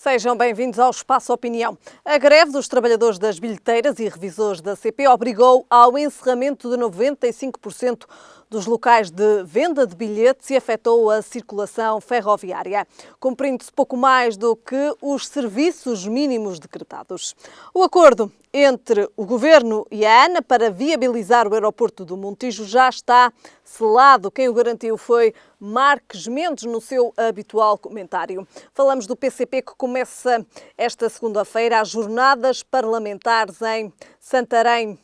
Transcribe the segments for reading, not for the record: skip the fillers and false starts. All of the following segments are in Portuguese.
Sejam bem-vindos ao Espaço Opinião. A greve dos trabalhadores das bilheteiras e revisores da CP obrigou ao encerramento de 95% dos locais de venda de bilhetes e afetou a circulação ferroviária, cumprindo-se pouco mais do que os serviços mínimos decretados. O acordo entre o Governo e a ANA para viabilizar o aeroporto do Montijo já está selado. Quem o garantiu foi Marques Mendes no seu habitual comentário. Falamos do PCP que começa esta segunda-feira as jornadas parlamentares em Santarém.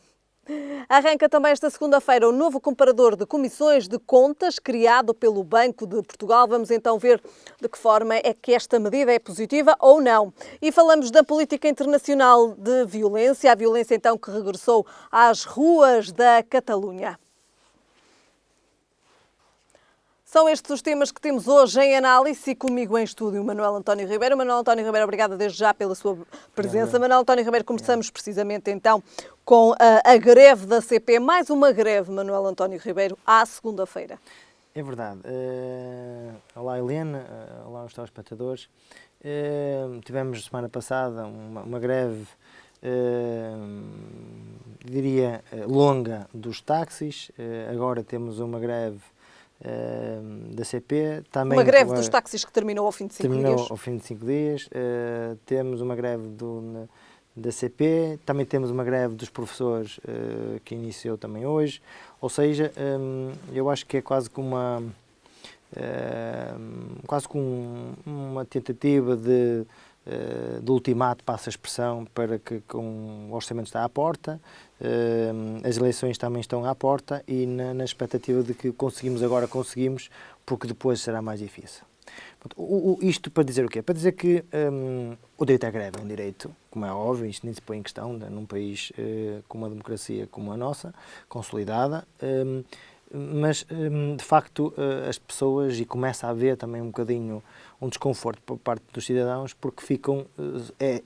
Arranca também esta segunda-feira o novo comparador de comissões de contas criado pelo Banco de Portugal. Vamos então ver de que forma é que esta medida é positiva ou não. E falamos da política internacional de violência, a violência então que regressou às ruas da Catalunha. São estes os temas que temos hoje em análise e comigo em estúdio Manuel António Ribeiro. Manuel António Ribeiro, obrigada desde já pela sua presença. Manuel António Ribeiro, começamos precisamente então com a greve da CP. Mais uma greve, Manuel António Ribeiro, à segunda-feira. É verdade. Olá, Helena. Olá aos telespectadores. Tivemos semana passada uma greve, diria, longa dos táxis. Agora temos uma greve da CP. Também uma greve dos táxis que terminou ao fim de 5 dias. Terminou ao fim de 5 dias. Temos uma greve da CP, também temos uma greve dos professores que iniciou também hoje. Ou seja, eu acho que é quase que uma tentativa de ultimato, passa a expressão, para que com o orçamento está à porta, as eleições também estão à porta e na expectativa de que conseguimos, porque depois será mais difícil. Isto para dizer o quê? Para dizer que o direito à greve é um direito, como é óbvio, isto nem se põe em questão, num país com uma democracia como a nossa, consolidada, mas de facto as pessoas, e começa a haver também um bocadinho um desconforto por parte dos cidadãos, porque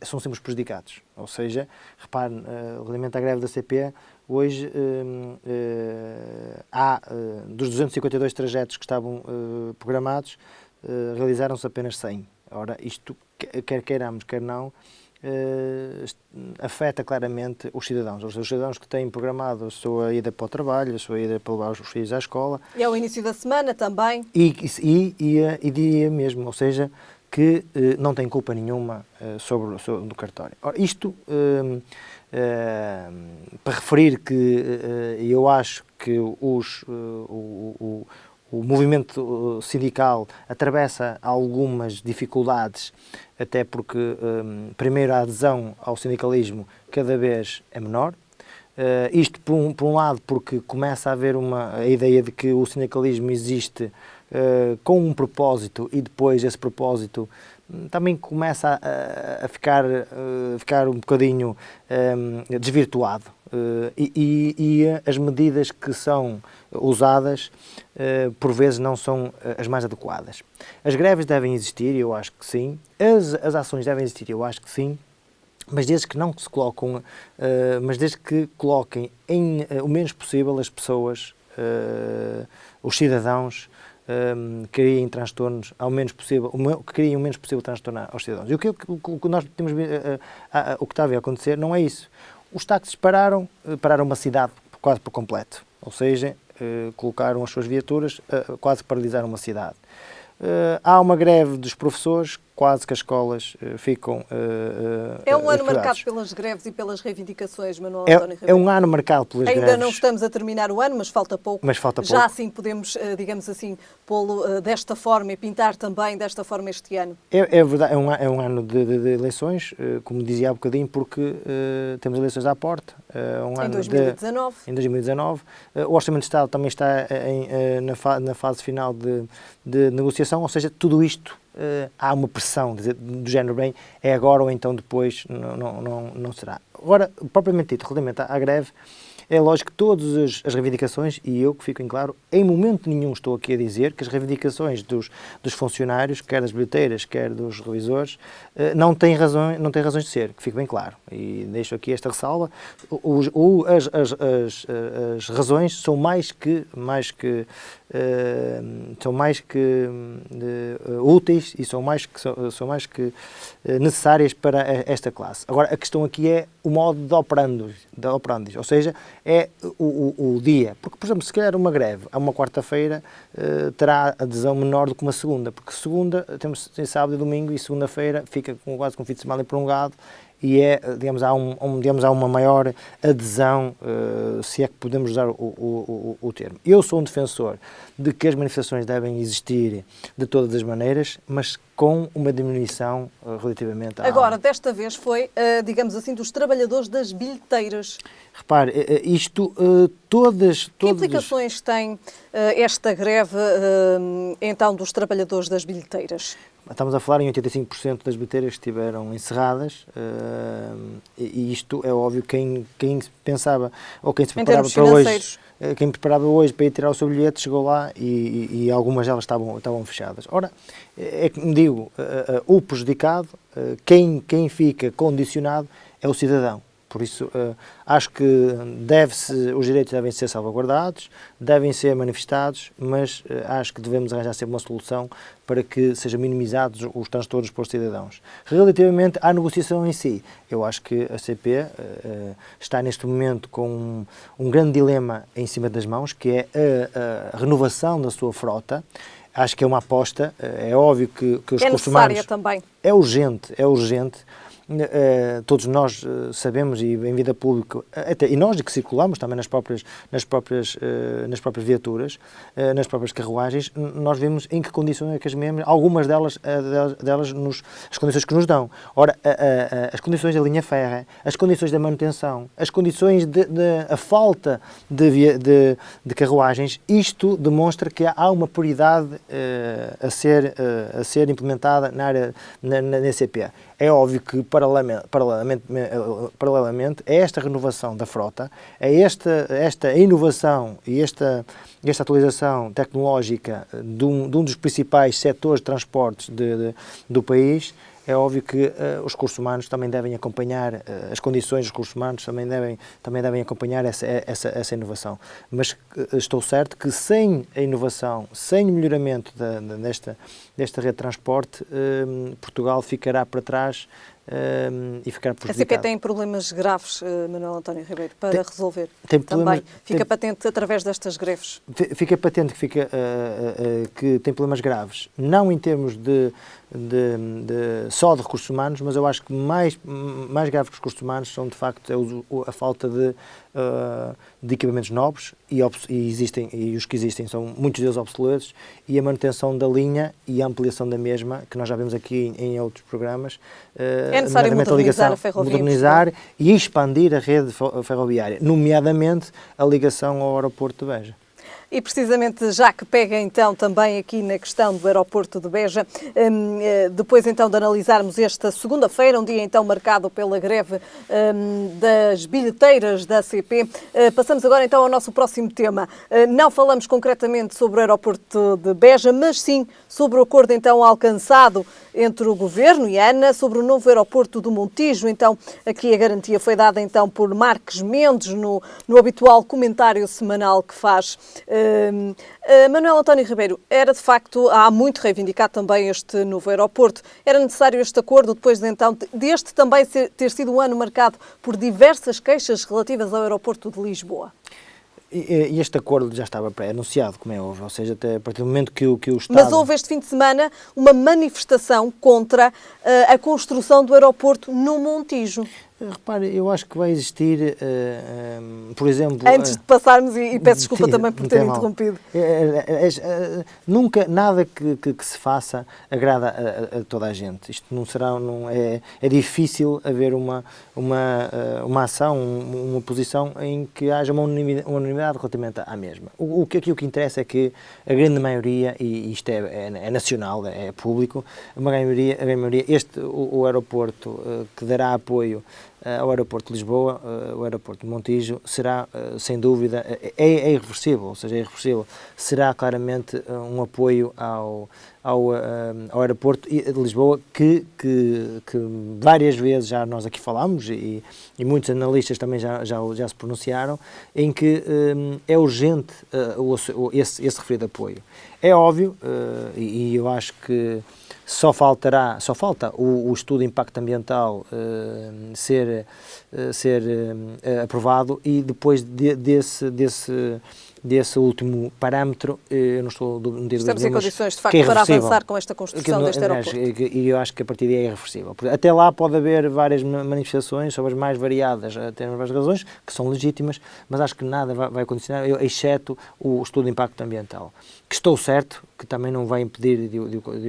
são sempre prejudicados. Ou seja, repare, relativamente à greve da CP, hoje dos 252 trajetos que estavam programados, realizaram-se apenas 100. Ora, isto, quer queiramos, quer não, afeta claramente os cidadãos. Os cidadãos que têm programado a sua ida para o trabalho, a sua ida para levar os filhos à escola. E ao início da semana também. E diria mesmo, ou seja, que não tem culpa nenhuma sobre o cartório. Ora, isto para referir que eu acho que o movimento sindical atravessa algumas dificuldades, até porque, primeiro, a adesão ao sindicalismo cada vez é menor. Isto, por um lado, porque começa a haver a ideia de que o sindicalismo existe com um propósito e depois esse propósito também começa a ficar um bocadinho desvirtuado. E as medidas que são usadas, por vezes, não são as mais adequadas. As greves devem existir, eu acho que sim. As ações devem existir, eu acho que sim. Mas desde que não se colocam, desde que coloquem o menos possível as pessoas, os cidadãos, criem transtornos ao menos possível, que criem o menos possível transtorno aos cidadãos. E o que nós temos o que está a ver acontecer não é isso. Os táxis pararam uma cidade quase por completo, ou seja, colocaram as suas viaturas, quase paralisaram uma cidade. Há uma greve dos professores, quase que as escolas ficam... É um ano marcado pelas greves e pelas reivindicações, Manuel António Ribeiro. É um ano marcado pelas greves. Ainda não estamos a terminar o ano, mas falta pouco. Já assim podemos, digamos assim, pô-lo desta forma e pintar também desta forma este ano. É verdade, é um ano de eleições, como dizia há bocadinho, porque temos eleições à porta. Em 2019. Em 2019. O Orçamento de Estado também está na fase final de negociação, ou seja, tudo isto há uma pressão do género, bem, é agora ou então depois, não será. Agora, propriamente dito, relativamente à greve, é lógico que todas as reivindicações, e eu que fico em claro, em momento nenhum estou aqui a dizer que as reivindicações dos funcionários, quer das bilheteiras, quer dos revisores, não têm razões de ser, que fique bem claro. E deixo aqui esta ressalva. As razões são mais que úteis e são mais que necessárias para esta classe. Agora, a questão aqui é o modo de operandi, ou seja, é o dia. Porque, por exemplo, se calhar uma greve a uma quarta-feira terá adesão menor do que uma segunda, porque segunda temos sábado e domingo e segunda-feira fica quase com um fim de semana prolongado e digamos, há uma maior adesão, se é que podemos usar o termo. Eu sou um defensor de que as manifestações devem existir de todas as maneiras, mas com uma diminuição relativamente à... Agora, desta vez foi, digamos assim, dos trabalhadores das bilheteiras. Repare, isto, todas... Que implicações tem esta greve, então, dos trabalhadores das bilheteiras? Estamos a falar em 85% das bilheteiras que estiveram encerradas, e isto é óbvio, quem pensava, ou quem se preparava para hoje, quem preparava hoje para ir tirar o seu bilhete, chegou lá e algumas delas estavam fechadas. Ora, é que me digo, o prejudicado, quem fica condicionado é o cidadão. Por isso, acho que os direitos devem ser salvaguardados, devem ser manifestados, mas acho que devemos arranjar sempre uma solução para que sejam minimizados os transtornos para os cidadãos. Relativamente à negociação em si, eu acho que a CP está neste momento com um grande dilema em cima das mãos, que é a renovação da sua frota. Acho que é uma aposta, é óbvio que os recursos humanos... É necessária também. É urgente. Todos nós sabemos, e em vida pública, e nós que circulamos também nas próprias viaturas, nas próprias carruagens, nós vemos em que condições é que as mesmas, algumas delas as condições que nos dão. Ora, as condições da linha férrea, as condições da manutenção, as condições a falta de carruagens, isto demonstra que há uma prioridade a ser implementada na CP. É óbvio que, paralelamente a esta renovação da frota, a esta inovação e esta atualização tecnológica de um dos principais setores de transportes do país, é óbvio que os recursos humanos também devem acompanhar, as condições dos recursos humanos também devem acompanhar essa inovação. Mas estou certo que sem a inovação, sem o melhoramento desta rede de transporte, Portugal ficará para trás e ficará prejudicado. A CP tem problemas graves, Manuel António Ribeiro, para resolver também. Fica patente através destas greves. Fica patente que tem problemas graves, não em termos só de recursos humanos, mas eu acho que mais grave que os recursos humanos são, de facto, a falta de equipamentos novos e os que existem são muitos deles obsoletos, e a manutenção da linha e a ampliação da mesma, que nós já vimos aqui em outros programas. É necessário modernizar a ferrovia. Modernizar e expandir a rede ferroviária, nomeadamente a ligação ao aeroporto de Beja. E precisamente já que pega então também aqui na questão do aeroporto de Beja, depois então de analisarmos esta segunda-feira, um dia então marcado pela greve das bilheteiras da CP, passamos agora então ao nosso próximo tema. Não falamos concretamente sobre o aeroporto de Beja, mas sim sobre o acordo então alcançado entre o Governo e a ANA sobre o novo aeroporto do Montijo. Então aqui a garantia foi dada então por Marques Mendes no habitual comentário semanal que faz. Manuel António Ribeiro, era de facto, há muito reivindicado também este novo aeroporto. Era necessário este acordo depois de então deste também ter sido um ano marcado por diversas queixas relativas ao aeroporto de Lisboa? E este acordo já estava pré-anunciado, como é óbvio, ou seja, até a partir do momento que o Estado... Mas houve este fim de semana uma manifestação contra a construção do aeroporto no Montijo. Repare, eu acho que vai existir, por exemplo... Antes de passarmos, e peço desculpa também por ter interrompido. Nunca, nada que se faça agrada a toda a gente. Isto é difícil haver uma ação, uma posição em que haja uma unanimidade relativamente à mesma. O que interessa é que a grande maioria, e isto é nacional, é público, a grande maioria, o aeroporto que dará apoio ao aeroporto de Lisboa, o aeroporto de Montijo, será, sem dúvida, é irreversível, ou seja, é irreversível. Será claramente um apoio ao aeroporto de Lisboa que várias vezes já nós aqui falámos e muitos analistas também já se pronunciaram, em que é urgente esse referido apoio. É óbvio, e eu acho que só falta o estudo de impacto ambiental ser aprovado e depois desse último parâmetro, eu não estou dúvida Estamos em condições, de facto, é para avançar com esta construção deste aeroporto. E eu acho que a partir daí é irreversível. Até lá pode haver várias manifestações sobre as mais variadas, até várias razões, que são legítimas, mas acho que nada vai condicionar, exceto o estudo de impacto ambiental, que estou certo que também não vai impedir de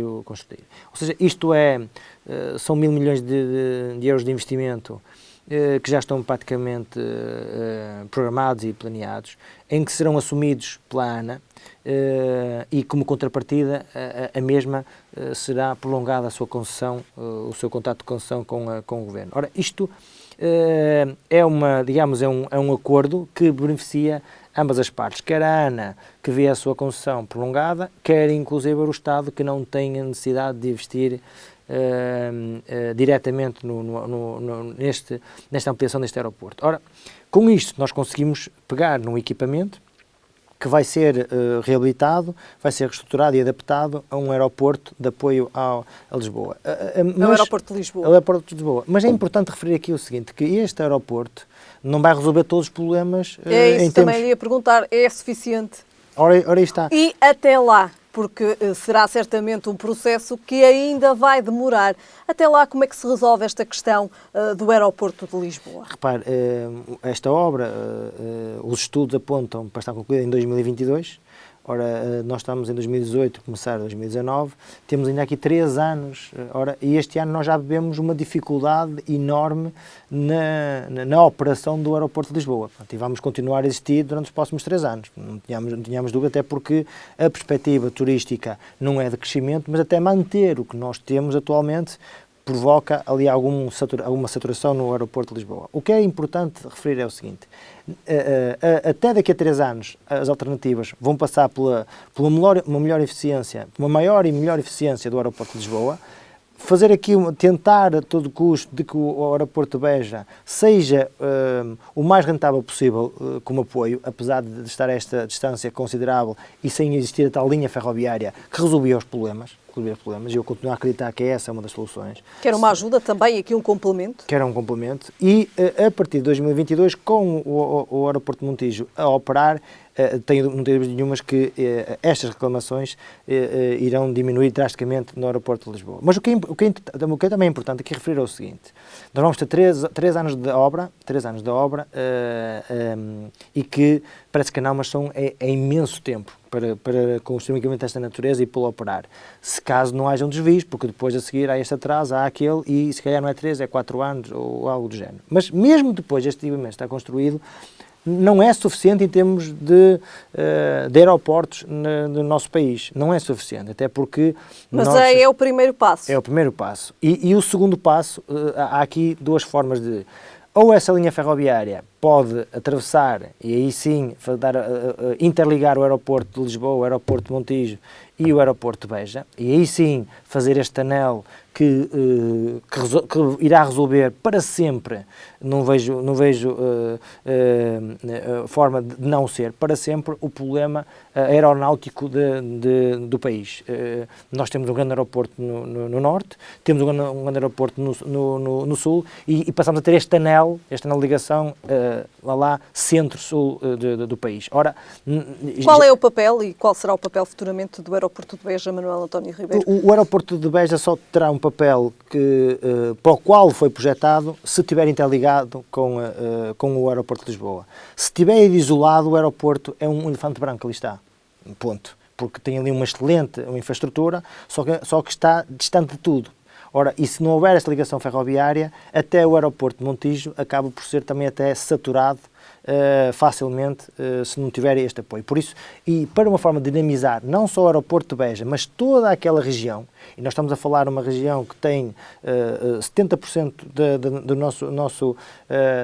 o construir. Ou seja, isto são 1.000 milhões de euros de investimento que já estão praticamente programados e planeados, em que serão assumidos pela ANA e como contrapartida a mesma será prolongada a sua concessão, o seu contrato de concessão com o Governo. Ora, isto é um acordo que beneficia ambas as partes, quer a ANA, que vê a sua concessão prolongada, quer inclusive o Estado, que não tem a necessidade de investir diretamente nesta ampliação deste aeroporto. Ora, com isto nós conseguimos pegar num equipamento que vai ser reabilitado, vai ser reestruturado e adaptado a um aeroporto de apoio a Lisboa. O aeroporto de Lisboa. O aeroporto de Lisboa. Mas é importante referir aqui o seguinte, que este aeroporto não vai resolver todos os problemas É isso, também ia perguntar, é suficiente? Ora aí está. E até lá, porque será certamente um processo que ainda vai demorar. Até lá, como é que se resolve esta questão do aeroporto de Lisboa? Repare, esta obra, os estudos apontam para estar concluída em 2022. Ora, nós estamos em 2018, começar 2019, temos ainda aqui 3 anos, e este ano nós já vemos uma dificuldade enorme na operação do aeroporto de Lisboa. Portanto, e vamos continuar a existir durante os próximos 3 anos, não tínhamos dúvida, até porque a perspectiva turística não é de crescimento, mas até manter o que nós temos atualmente provoca ali alguma saturação no aeroporto de Lisboa. O que é importante referir é o seguinte, até daqui a 3 anos as alternativas vão passar pela uma melhor eficiência, uma maior e melhor eficiência do aeroporto de Lisboa, fazer aqui, tentar a todo custo de que o aeroporto de Beja seja o mais rentável possível como apoio, apesar de estar a esta distância considerável e sem existir a tal linha ferroviária que resolvia os problemas, e eu continuo a acreditar que essa é uma das soluções. Quer uma ajuda também, aqui um complemento? Quer um complemento, e a partir de 2022, com o aeroporto de Montijo a operar, não tenho dúvidas nenhumas que estas reclamações irão diminuir drasticamente no aeroporto de Lisboa. Mas o que é também importante aqui referir é o seguinte, nós vamos ter 3 anos de obra, e que parece que não, mas é imenso tempo para construir um equipamento desta natureza e pô-lo a operar. Se caso não haja um desvio, porque depois a seguir há este atraso, há aquele, e se calhar não é 3, é 4 anos ou algo do género. Mas mesmo depois este equipamento estar construído, não é suficiente em termos de aeroportos no nosso país. Não é suficiente, até porque... Mas é o primeiro passo. É o primeiro passo. E o segundo passo, há aqui 2 formas de... Ou essa linha ferroviária pode atravessar e aí sim interligar o aeroporto de Lisboa, o aeroporto de Montijo e o aeroporto de Beja, e aí sim fazer este anel que irá resolver para sempre, não vejo forma de não ser, para sempre o problema aeronáutico do país. Nós temos um grande aeroporto no norte, temos um grande aeroporto no sul e passamos a ter este anel de ligação centro-sul do país. Ora, qual é o papel e qual será o papel futuramente do aeroporto de Beja, Manuel António Ribeiro? O aeroporto de Beja só terá um papel para o qual foi projetado se estiver interligado com o aeroporto de Lisboa. Se estiver isolado, o aeroporto é um elefante branco, ali está, ponto. Porque tem ali uma excelente infraestrutura, só que está distante de tudo. Ora, e se não houver esta ligação ferroviária, até o aeroporto de Montijo acaba por ser também até saturado facilmente se não tiver este apoio. Por isso, e para uma forma de dinamizar não só o aeroporto de Beja, mas toda aquela região, e nós estamos a falar de uma região que tem 70%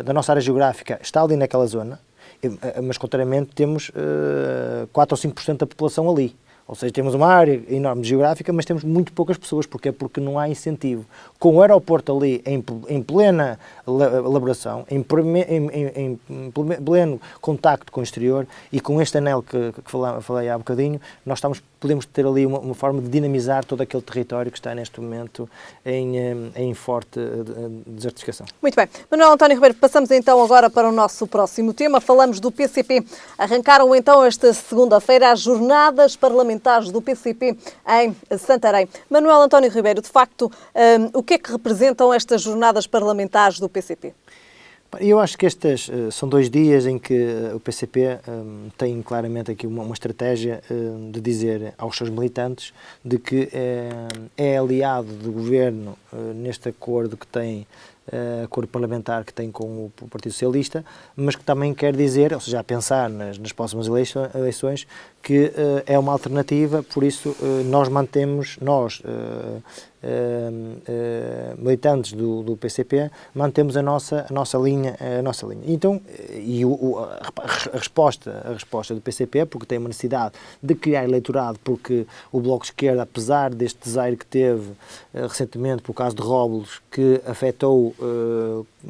da nossa área geográfica está ali naquela zona, mas contrariamente temos 4 ou 5% da população ali. Ou seja, temos uma área enorme geográfica, mas temos muito poucas pessoas. Porquê? Porque não há incentivo. Com o aeroporto ali em plena elaboração, em pleno contacto com o exterior e com este anel que falei há bocadinho, nós podemos ter ali uma forma de dinamizar todo aquele território que está neste momento em forte desertificação. Muito bem. Manuel António Ribeiro, passamos então agora para o nosso próximo tema. Falamos do PCP. Arrancaram então esta segunda-feira as jornadas parlamentares do PCP em Santarém. Manuel António Ribeiro, de facto, o que é que representam estas jornadas parlamentares do PCP? Eu acho que estes são 2 dias em que o PCP tem claramente aqui uma estratégia de dizer aos seus militantes de que é aliado do governo neste acordo que tem, acordo parlamentar que tem com o Partido Socialista, mas que também quer dizer, ou seja, a pensar nas próximas eleições, que é uma alternativa, por isso nós militantes do PCP, mantemos a nossa linha. Então, a resposta do PCP, porque tem uma necessidade de criar eleitorado, porque o Bloco de Esquerda, apesar deste desaire que teve recentemente por caso de Róbulos, que afetou de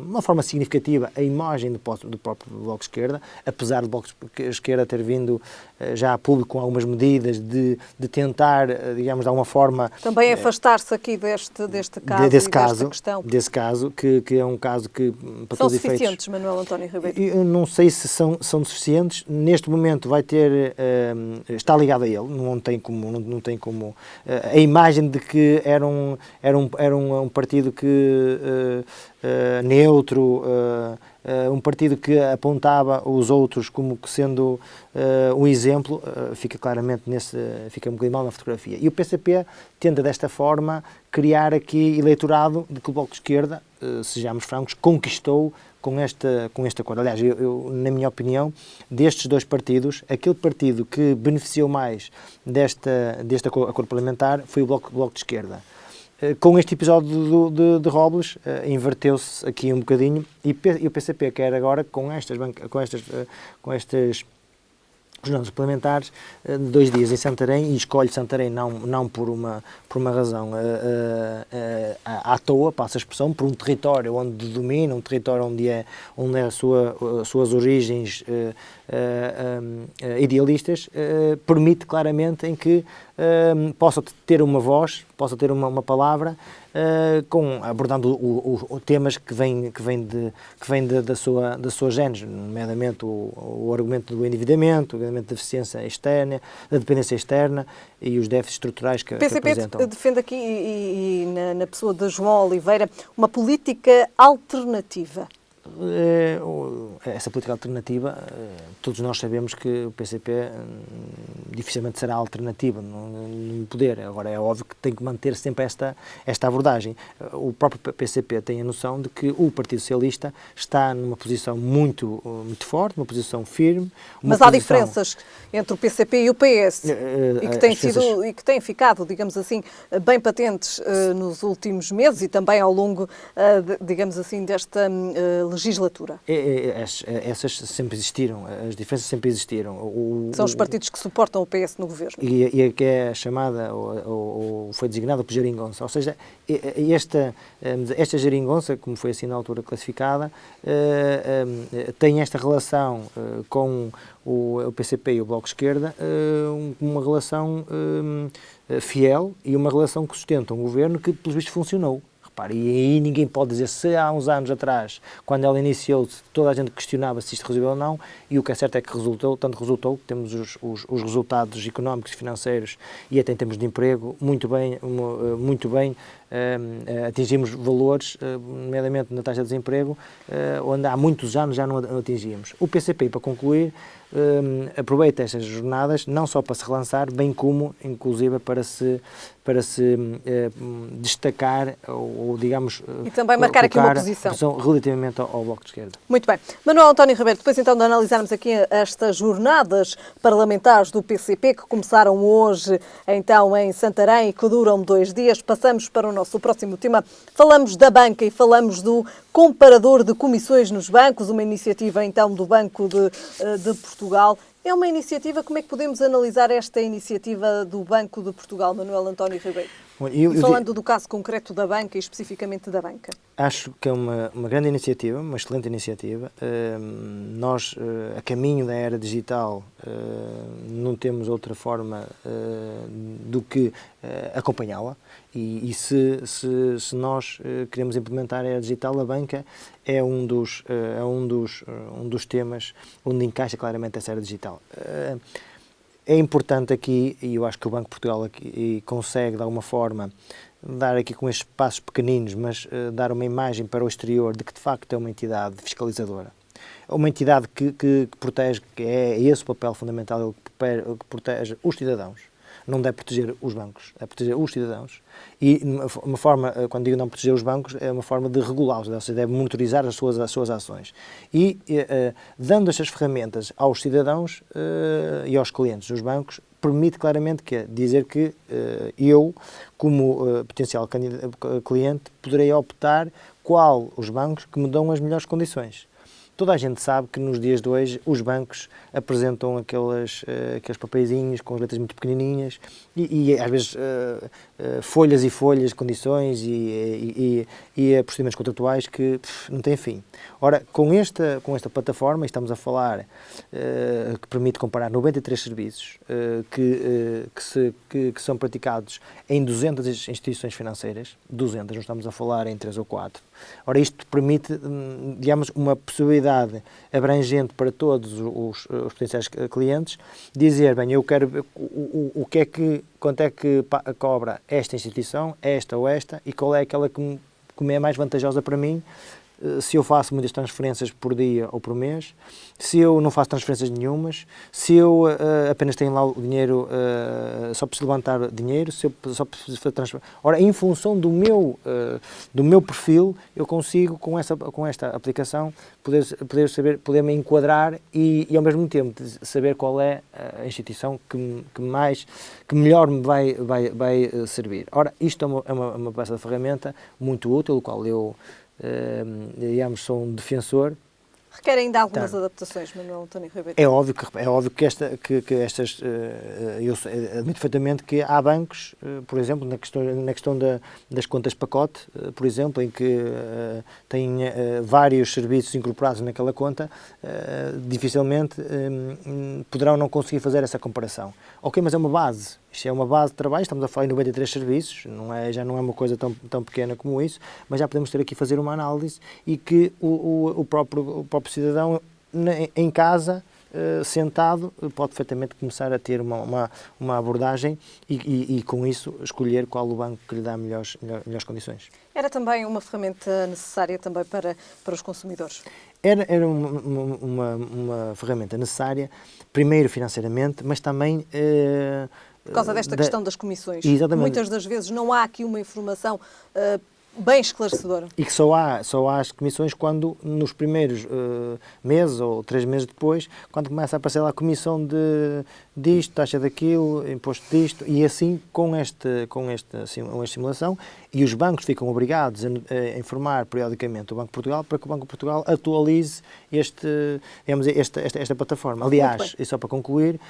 uma forma significativa a imagem do próprio Bloco de Esquerda, apesar do Bloco de Esquerda ter vindo já a público com algumas medidas de tentar, digamos, de alguma forma... Também afastar-se aqui deste caso desta questão. Desse caso, que é um caso que, para são todos os efeitos... São suficientes, Manuel António Ribeiro? Eu não sei se são suficientes. Neste momento vai ter... está ligado a ele, não tem como a imagem de que era um partido que... neutro, um partido que apontava os outros como sendo um exemplo, fica um bocadinho mal na fotografia. E o PCP tenta desta forma criar aqui eleitorado de que o Bloco de Esquerda, sejamos francos, conquistou com este acordo. Aliás, eu, na minha opinião, destes 2 partidos, aquele partido que beneficiou mais deste acordo parlamentar foi o Bloco de Esquerda. Com este episódio de Róbulos, inverteu-se aqui um bocadinho e o PCP quer agora, com estas jornadas parlamentares, de 2 dias em Santarém, e escolhe Santarém não por uma razão à toa, passa a expressão, por um território onde domina, um território onde é as suas origens idealistas, permite claramente em que possa ter uma voz, possa ter uma palavra, abordando temas que vêm da sua gênese, nomeadamente o argumento do endividamento, o argumento da deficiência externa, da dependência externa e os déficits estruturais que apresentam. O PCP defende aqui, e na pessoa de João Oliveira, uma política alternativa. Essa política alternativa, todos nós sabemos que o PCP dificilmente será alternativa no poder. Agora, é óbvio que tem que manter sempre esta abordagem. O próprio PCP tem a noção de que o Partido Socialista está numa posição muito forte, uma posição firme. Mas há diferenças entre o PCP e o PS, e que têm ficado, digamos assim, bem patentes nos últimos meses e também ao longo, digamos assim, desta legislatura. Essas sempre existiram, as diferenças sempre existiram. São os partidos que suportam o PS no governo. E a que é chamada, ou foi designada por geringonça. Ou seja, esta geringonça, como foi assim na altura classificada, tem esta relação com o PCP e o Bloco de Esquerda, uma relação fiel e uma relação que sustenta um governo que, pelos vistos, funcionou. E aí ninguém pode dizer se há uns anos atrás, quando ela iniciou, toda a gente questionava se isto resolveu ou não, e o que é certo é que resultou, que temos os resultados económicos e financeiros e até em termos de emprego muito bem atingimos valores, nomeadamente na taxa de desemprego, onde há muitos anos já não atingimos. O PCP, para concluir, aproveita estas jornadas não só para se relançar, bem como, inclusive, para se destacar ou digamos... E também marcar aqui uma posição. Relativamente ao Bloco de Esquerda. Muito bem. Manuel António Ribeiro, depois então de analisarmos aqui estas jornadas parlamentares do PCP, que começaram hoje então em Santarém e que duram 2 dias, passamos para o nosso próximo tema. Falamos da banca e falamos do comparador de comissões nos bancos, uma iniciativa então do Banco de Portugal. É uma iniciativa, como é que podemos analisar esta iniciativa do Banco de Portugal, Manuel António Ribeiro? E falando do caso concreto da banca e especificamente da banca. Acho que é uma grande iniciativa, uma excelente iniciativa. Nós, a caminho da era digital, não temos outra forma do que acompanhá-la. E se nós queremos implementar a era digital, a banca é um dos temas onde encaixa claramente essa era digital. É importante aqui, e eu acho que o Banco de Portugal aqui consegue, de alguma forma, dar aqui com estes passos pequeninos, mas dar uma imagem para o exterior de que, de facto, é uma entidade fiscalizadora. É uma entidade que protege, que é esse o papel fundamental, que protege os cidadãos. Não deve proteger os bancos, deve proteger os cidadãos. E uma forma, quando digo não proteger os bancos, é uma forma de regulá-los, ou seja, deve monitorizar as suas ações. E dando estas ferramentas aos cidadãos e aos clientes dos bancos, permite claramente dizer que eu, como potencial cliente, poderei optar qual os bancos que me dão as melhores condições. Toda a gente sabe que nos dias de hoje os bancos apresentam aqueles papeizinhos com letras muito pequenininhas e às vezes folhas e folhas de condições e procedimentos contratuais que não têm fim. Ora, com esta plataforma, estamos a falar que permite comparar 93 serviços que são praticados em 200 instituições financeiras, 200, não estamos a falar em 3 ou 4. Ora, isto permite, digamos, uma possibilidade abrangente para todos os potenciais clientes, dizer, bem, eu quero ver quanto é que cobra esta instituição, esta ou esta, e qual é aquela que me é mais vantajosa para mim, se eu faço muitas transferências por dia ou por mês, se eu não faço transferências nenhumas, se eu apenas tenho lá o dinheiro, só preciso levantar dinheiro, se eu só preciso fazer transferências. Ora, em função do meu perfil, eu consigo, com esta aplicação, poder me enquadrar e ao mesmo tempo saber qual é a instituição que melhor me vai servir. Ora, isto é uma peça de ferramenta muito útil, do qual eu digamos, sou um defensor. Requer ainda algumas adaptações, Manuel António Ribeiro? É óbvio que estas, eu admito perfeitamente que há bancos, por exemplo, na questão das contas pacote, por exemplo, em que têm vários serviços incorporados naquela conta, dificilmente poderão não conseguir fazer essa comparação. Ok, mas é uma base. Isto é uma base de trabalho, estamos a falar em 93 serviços, já não é uma coisa tão pequena como isso, mas já podemos ter aqui fazer uma análise e que o próprio cidadão em casa, sentado, pode perfeitamente começar a ter uma abordagem e com isso escolher qual o banco que lhe dá melhores condições. Era também uma ferramenta necessária também para os consumidores? Era uma ferramenta necessária, primeiro financeiramente, mas também... Por causa desta questão das comissões. Exatamente. Muitas das vezes não há aqui uma informação bem esclarecedora. E que só há as comissões quando, nos primeiros meses ou 3 meses depois, quando começa a aparecer lá a comissão disto, taxa daquilo, imposto disto, e assim com esta simulação, e os bancos ficam obrigados a informar periodicamente o Banco de Portugal para que o Banco de Portugal atualize esta plataforma. Aliás, e só para concluir,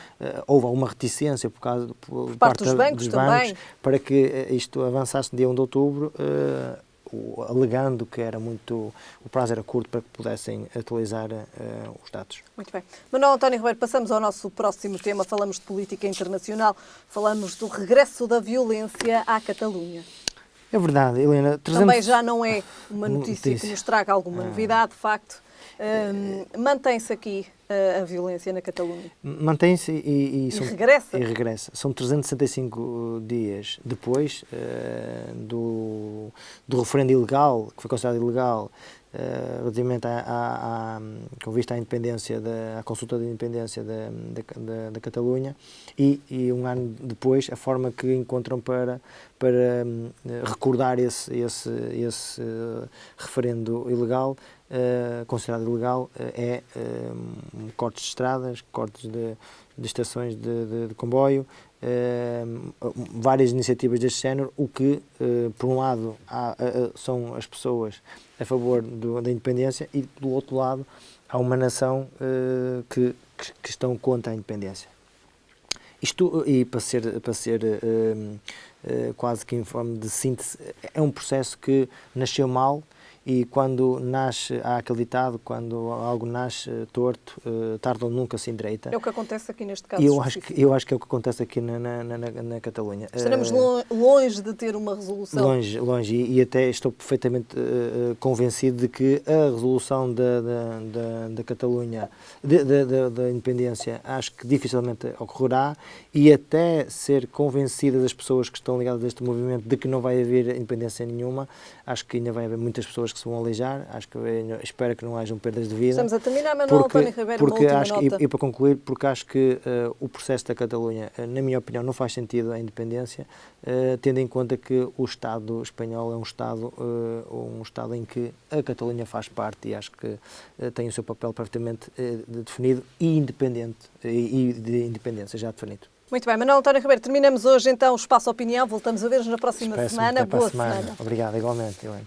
houve alguma reticência por parte dos bancos para que isto avançasse no dia 1 de outubro, alegando que o prazo era curto para que pudessem atualizar os dados. Muito bem. Manuel António Ribeiro, passamos ao nosso próximo tema. Falamos de política internacional, falamos do regresso da violência à Catalunha. É verdade, Helena. Também já não é uma notícia que nos traga alguma novidade, de facto. Mantém-se aqui a violência na Catalunha? Mantém-se e regressa? E regressa. São 365 dias depois do referendo ilegal, que foi considerado ilegal, relativamente com vista à independência, à consulta de independência da Catalunha, e um ano depois a forma que encontram para recordar esse referendo ilegal, considerado ilegal, cortes de estradas, cortes de estações de comboio, várias iniciativas deste género, o que, por um lado, são as pessoas a favor da independência e, do outro lado, há uma nação que estão contra a independência. Isto, e para ser quase que em forma de síntese, é um processo que nasceu mal. E quando nasce, há aquele ditado, quando algo nasce torto, tarde ou nunca se endireita. É o que acontece aqui neste caso. Eu acho que é o que acontece aqui na Catalunha. Estaremos longe de ter uma resolução. Longe. E até estou perfeitamente convencido de que a resolução da Catalunha, da independência, acho que dificilmente ocorrerá, e até ser convencida das pessoas que estão ligadas a este movimento de que não vai haver independência nenhuma. Acho que ainda vai haver muitas pessoas que se vão aleijar, espero que não hajam perdas de vida. Estamos a terminar, Manuel António Ribeiro, uma última nota. E para concluir, porque acho que o processo da Catalunha, na minha opinião, não faz sentido a independência, tendo em conta que o Estado espanhol é um Estado em que a Catalunha faz parte, e acho que tem o seu papel perfeitamente definido e independente, e de independência já definido. Muito bem, Manuel António Ribeiro, terminamos hoje então o Espaço Opinião. Voltamos a ver-nos na próxima semana. Boa semana. Obrigado, igualmente, Helena.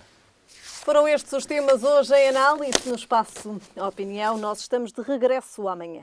Foram estes os temas hoje em análise no Espaço Opinião. Nós estamos de regresso amanhã.